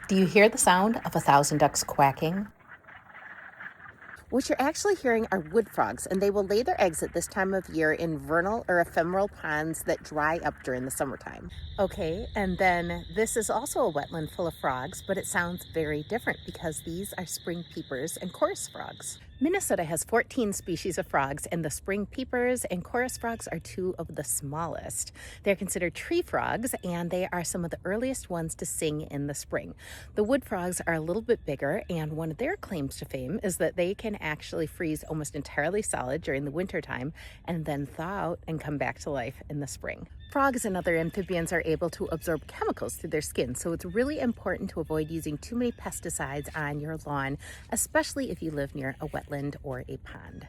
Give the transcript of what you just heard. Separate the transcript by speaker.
Speaker 1: Do you hear the sound of 1,000 ducks quacking?
Speaker 2: What you're actually hearing are wood frogs, and they will lay their eggs at this time of year in vernal or ephemeral ponds that dry up during the summertime.
Speaker 1: Okay, and then this is also a wetland full of frogs, but it sounds very different because these are spring peepers and chorus frogs. Minnesota has 14 species of frogs, and the spring peepers and chorus frogs are two of the smallest. They're considered tree frogs, and they are some of the earliest ones to sing in the spring. The wood frogs are a little bit bigger, and one of their claims to fame is that they can actually freeze almost entirely solid during the wintertime and then thaw out and come back to life in the spring. Frogs and other amphibians are able to absorb chemicals through their skin, so it's really important to avoid using too many pesticides on your lawn, especially if you live near a wetland or a pond.